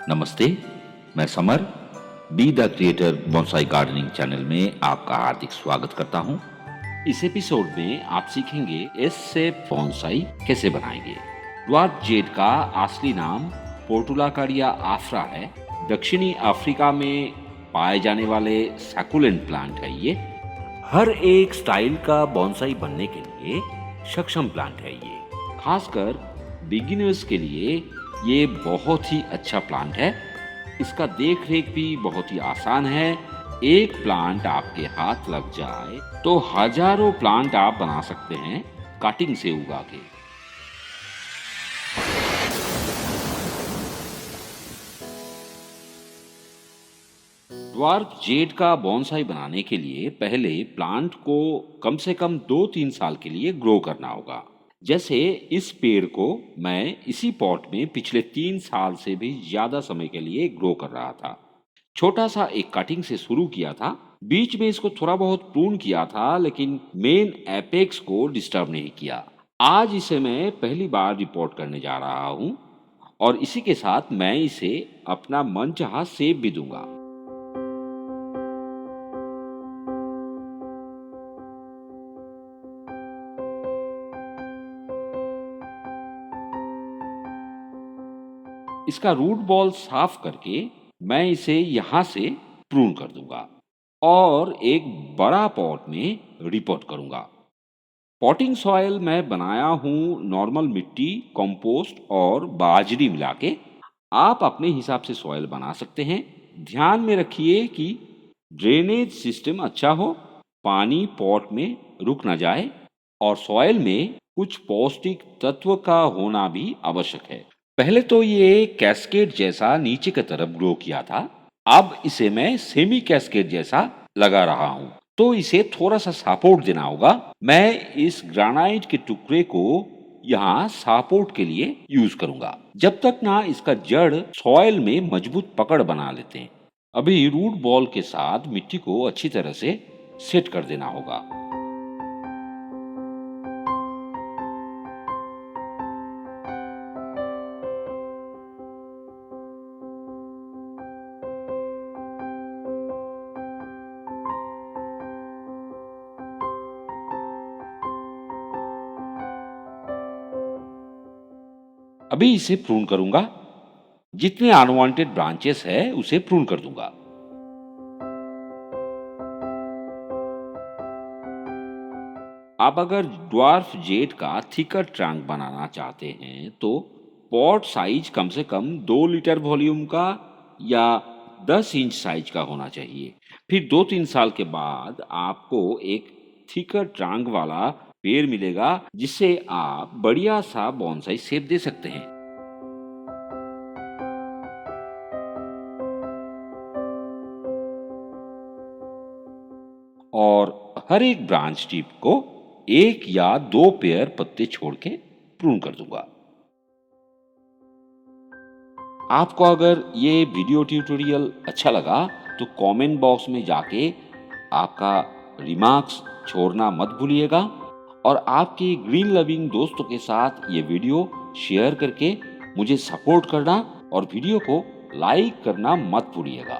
नमस्ते, मैं summer be the creator bonsai gardening channel में आपका हार्दिक स्वागत करता हूं। इस एपिसोड में आप सीखेंगे एस शेप बोनसाई कैसे बनाएंगे। ड्वार्फ जेड का असली नाम पोर्टुलाकारिया आफ्रा है। दक्षिणी अफ्रीका में पाए जाने वाले सैकुलेंट प्लांट है ये। हर एक स्टाइल का बोनसाई बनने के लिए सक्षम प्लांट है ये। खासकर बिगिनर्स के लिए ये बहुत ही अच्छा प्लांट है। इसका देख रेख भी बहुत ही आसान है। एक प्लांट आपके हाथ लग जाए तो हजारों प्लांट आप बना सकते हैं कटिंग से उगा के। ड्वार्फ जेड का बोनसाई बनाने के लिए पहले प्लांट को कम से कम 2-3 साल के लिए ग्रो करना होगा। जैसे इस पेड़ को मैं इसी पॉट में पिछले 3 साल से भी ज्यादा समय के लिए ग्रो कर रहा था। छोटा सा एक कटिंग से शुरू किया था, बीच में इसको थोड़ा बहुत प्रून किया था, लेकिन मेन एपेक्स को डिस्टर्ब नहीं किया। आज इसे मैं पहली बार रिपोर्ट करने जा रहा हूँ और इसी के साथ मैं इसे अपना मनचाहा शेप भी दूंगा। इसका रूट बॉल साफ करके मैं इसे यहाँ से प्रून कर दूंगा और एक बड़ा पॉट में रिपोर्ट करूंगा। पॉटिंग सॉइल मैं बनाया हूँ नॉर्मल मिट्टी, कंपोस्ट और बाजरी मिला के। आप अपने हिसाब से सॉइल बना सकते हैं। ध्यान में रखिए कि ड्रेनेज सिस्टम अच्छा हो, पानी पॉट में रुक ना जाए और सॉइल में कुछ पौष्टिक तत्व का होना भी आवश्यक है। पहले तो ये कैस्केड जैसा नीचे की तरफ ग्रो किया था, अब इसे मैं सेमी कैस्केड जैसा लगा रहा हूँ, तो इसे थोड़ा सा सपोर्ट देना होगा। मैं इस ग्रेनाइट के टुकड़े को यहाँ सपोर्ट के लिए यूज करूंगा, जब तक ना इसका जड़ सॉइल में मजबूत पकड़ बना लेते हैं। अभी रूट बॉल के साथ मिट्टी को अच्छी तरह से सेट कर देना होगा। अभी इसे प्रून करूंगा। जितने अनवांटेड ब्रांचेस है उसे प्रून कर दूंगा। आप अगर ड्वार्फ जेड का थिकर ट्रंक बनाना चाहते हैं तो पॉट साइज कम से कम 2 लीटर वॉल्यूम का या 10 इंच साइज का होना चाहिए। फिर 2-3 साल के बाद आपको एक थिकर ट्रंक वाला पेड़ मिलेगा, जिससे आप बढ़िया सा बॉन्साई शेप दे सकते हैं। और हर एक ब्रांच टिप को 1 या 2 पेयर पत्ते छोड़ के प्रून कर दूंगा। आपको अगर ये वीडियो ट्यूटोरियल अच्छा लगा तो कमेंट बॉक्स में जाके आपका रिमार्क्स छोड़ना मत भूलिएगा और आपके ग्रीन लविंग दोस्तों के साथ ये वीडियो शेयर करके मुझे सपोर्ट करना और वीडियो को लाइक करना मत भूलिएगा।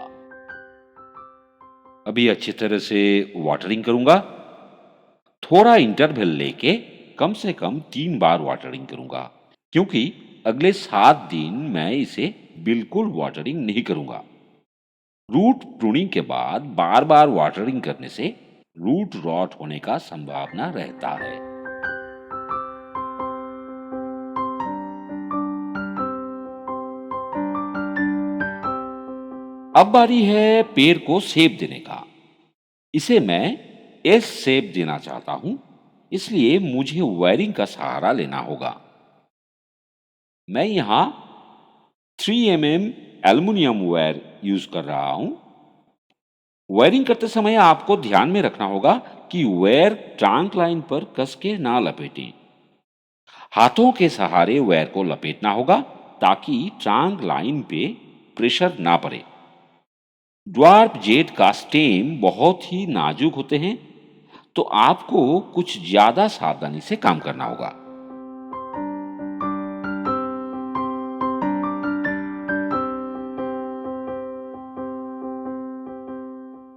अभी अच्छी तरह से वाटरिंग करूंगा। थोड़ा इंटरवल लेके कम से कम 3 बार वाटरिंग करूंगा, क्योंकि अगले 7 दिन मैं इसे बिल्कुल वाटरिंग नहीं करूंगा। रूट प्रूनिंग के बाद बार बार वाटरिंग करने से रूट रॉट होने का संभावना रहता है। अब बारी है पेड़ को शेप देने का। इसे मैं एस शेप देना चाहता हूं, इसलिए मुझे वायरिंग का सहारा लेना होगा। मैं यहां 3 mm एल्युमिनियम वायर यूज कर रहा हूं। वायरिंग करते समय आपको ध्यान में रखना होगा कि वायर ट्रंक लाइन पर कस के ना लपेटें। हाथों के सहारे वायर को लपेटना होगा ताकि ट्रंक लाइन पे प्रेशर ना पड़े। ड्वार्फ जेड का स्टेम बहुत ही नाजुक होते हैं, तो आपको कुछ ज्यादा सावधानी से काम करना होगा।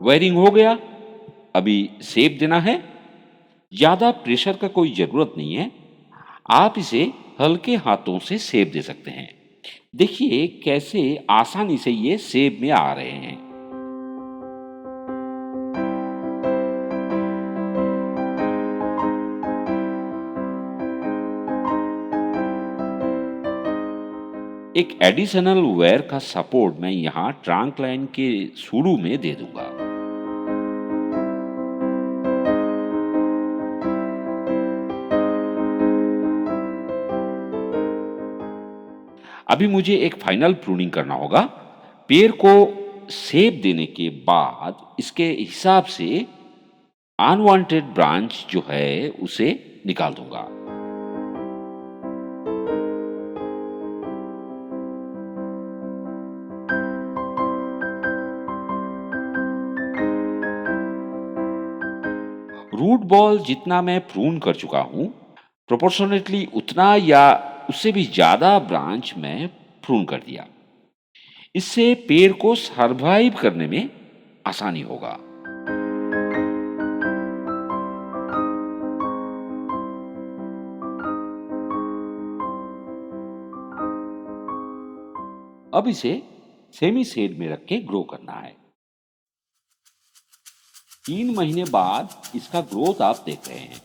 वायरिंग हो गया, अभी सेब देना है। ज्यादा प्रेशर का कोई जरूरत नहीं है, आप इसे हल्के हाथों से सेब दे सकते हैं। देखिए कैसे आसानी से ये सेब में आ रहे हैं। एक एडिशनल वायर का सपोर्ट मैं यहाँ ट्रंक लाइन के शुरू में दे दूंगा। अभी मुझे एक फाइनल प्रूनिंग करना होगा। पेड़ को शेप देने के बाद इसके हिसाब से अनवांटेड ब्रांच जो है उसे निकाल दूंगा। रूट बॉल जितना मैं प्रून कर चुका हूं, प्रोपोर्शनेटली उतना या उससे भी ज्यादा ब्रांच मैं प्रून कर दिया। इससे पेड़ को सरवाइव करने में आसानी होगा। अब इसे सेमी शेड में रख के ग्रो करना है। 3 महीने बाद इसका ग्रोथ आप देख रहे हैं।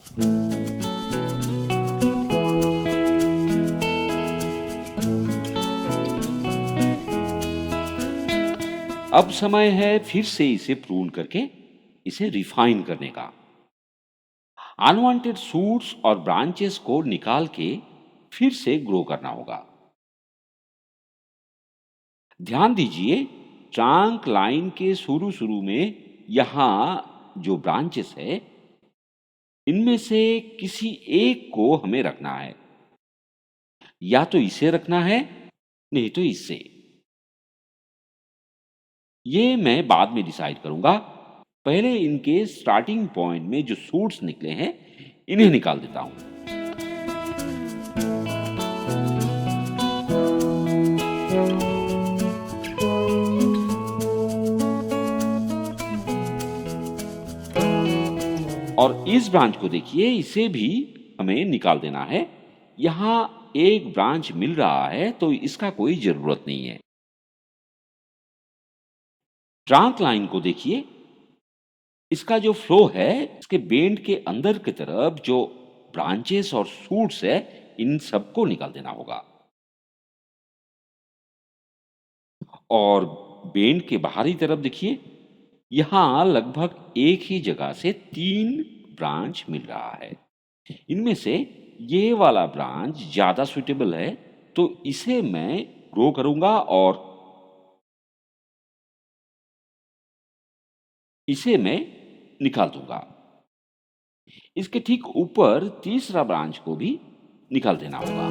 अब समय है फिर से इसे प्रून करके इसे रिफाइन करने का। अनवांटेड शूट्स और ब्रांचेस को निकाल के फिर से ग्रो करना होगा। ध्यान दीजिए, ट्रंक लाइन के शुरू शुरू में यहां जो ब्रांचेस है, इनमें से किसी एक को हमें रखना है। या तो इसे रखना है, नहीं तो इससे। ये मैं बाद में डिसाइड करूंगा। पहले इनके स्टार्टिंग पॉइंट में जो शूट्स निकले हैं, इन्हें निकाल देता हूं। और इस ब्रांच को देखिए, इसे भी हमें निकाल देना है। यहां एक ब्रांच मिल रहा है तो इसका कोई जरूरत नहीं है। ट्रंक लाइन को देखिए, इसका जो फ्लो है, इसके बेंड के अंदर की तरफ जो ब्रांचेस और शूट्स है, इन सबको निकाल देना होगा। और बेंड के बाहरी तरफ देखिए, यहां लगभग एक ही जगह से 3 ब्रांच मिल रहा है। इनमें से ये वाला ब्रांच ज्यादा सुटेबल है, तो इसे मैं ग्रो करूंगा और इसे मैं निकाल दूंगा। इसके ठीक ऊपर तीसरा ब्रांच को भी निकाल देना होगा।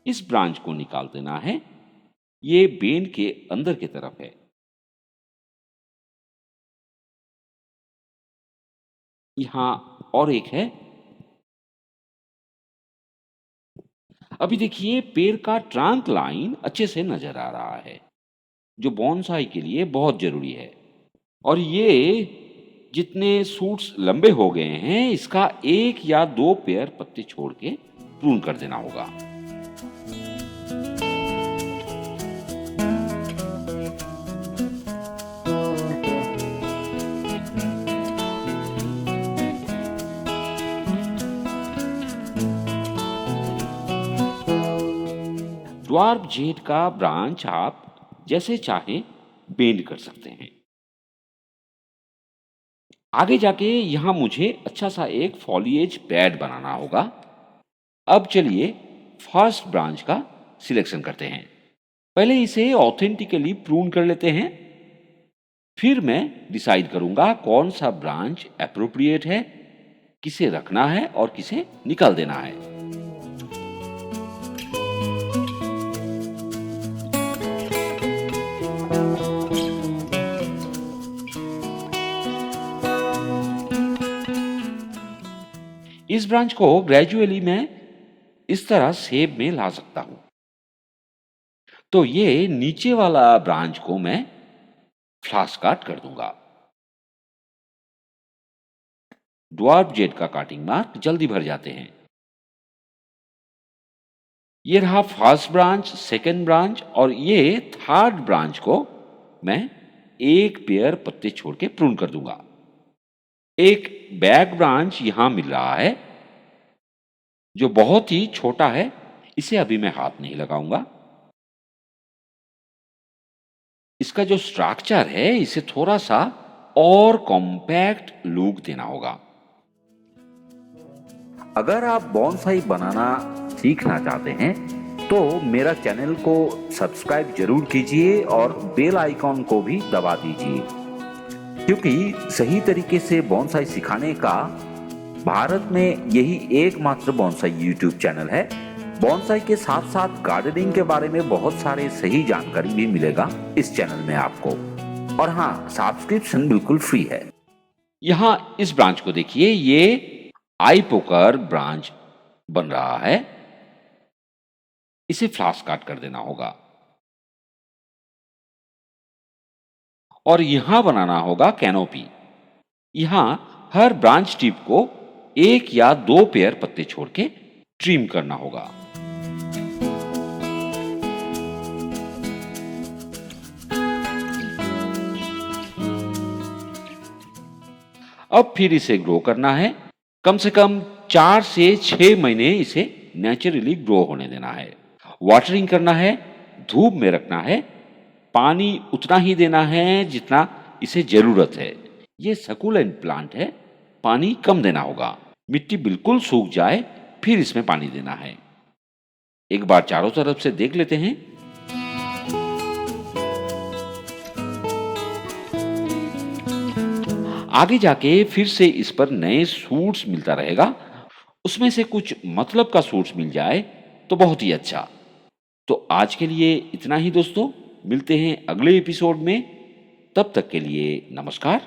इस ब्रांच को निकाल देना है। ये बेंड के अंदर की तरफ है। यहां और एक है। अभी देखिए, पेड़ का ट्रंक लाइन अच्छे से नजर आ रहा है, जो बोनसाई के लिए बहुत जरूरी है। और ये जितने सूट्स लंबे हो गए हैं, इसका 1 या 2 पेयर पत्ते छोड़ के प्रून कर देना होगा। ड्वार्फ जेड का ब्रांच आप जैसे चाहे बेंड कर सकते हैं। आगे जाके यहां मुझे अच्छा सा एक फॉलिएज पैड बनाना होगा। अब चलिए फर्स्ट ब्रांच का सिलेक्शन करते हैं। पहले इसे ऑथेंटिकली प्रून कर लेते हैं। फिर मैं डिसाइड करूंगा कौन सा ब्रांच एप्रोप्रिएट है, किसे रखना है और किसे निकाल देना है। इस ब्रांच को ग्रेजुअली मैं इस तरह शेप में ला सकता हूं। तो ये नीचे वाला ब्रांच को मैं फ्लास काट कर दूंगा। ड्वार्फ जेड का काटिंग मार्क जल्दी भर जाते हैं। ये रहा फर्स्ट ब्रांच, सेकंड ब्रांच और ये थर्ड ब्रांच को मैं एक पेयर पत्ते छोड़ के प्रून कर दूंगा। एक बैक ब्रांच यहां मिल रहा है जो बहुत ही छोटा है, इसे अभी मैं हाथ नहीं लगाऊंगा। इसका जो स्ट्रक्चर है इसे थोड़ा सा और कॉम्पैक्ट लुक देना होगा। अगर आप बॉन्साई बनाना सीखना चाहते हैं तो मेरा चैनल को सब्सक्राइब जरूर कीजिए और बेल आइकॉन को भी दबा दीजिए, क्योंकि सही तरीके से बॉन्साई सिखाने का भारत में यही एकमात्र बॉन्साई यूट्यूब चैनल है। बॉन्साई के साथ साथ गार्डनिंग के बारे में बहुत सारे सही जानकारी भी मिलेगा इस चैनल में आपको। और हाँ, सब्सक्रिप्शन बिल्कुल फ्री है। यहां इस ब्रांच को देखिए, ये आई पोकर ब्रांच बन रहा है। इसे फ्लास काट कर देना होगा और यहां बनाना होगा कैनोपी। यहां हर ब्रांच टिप को एक या दो पेयर पत्ते छोड़ के ट्रिम करना होगा। अब फिर इसे ग्रो करना है। कम से कम 4 से 6 महीने इसे नेचुरली ग्रो होने देना है। वाटरिंग करना है, धूप में रखना है, पानी उतना ही देना है जितना इसे जरूरत है। ये सकुलेंट प्लांट है, पानी कम देना होगा। मिट्टी बिल्कुल सूख जाए फिर इसमें पानी देना है। एक बार चारों तरफ से देख लेते हैं। आगे जाके फिर से इस पर नए सूट्स मिलता रहेगा। उसमें से कुछ मतलब का सूट्स मिल जाए तो बहुत ही अच्छा। तो आज के लिए इतना ही दोस्तों, मिलते हैं अगले एपिसोड में। तब तक के लिए नमस्कार।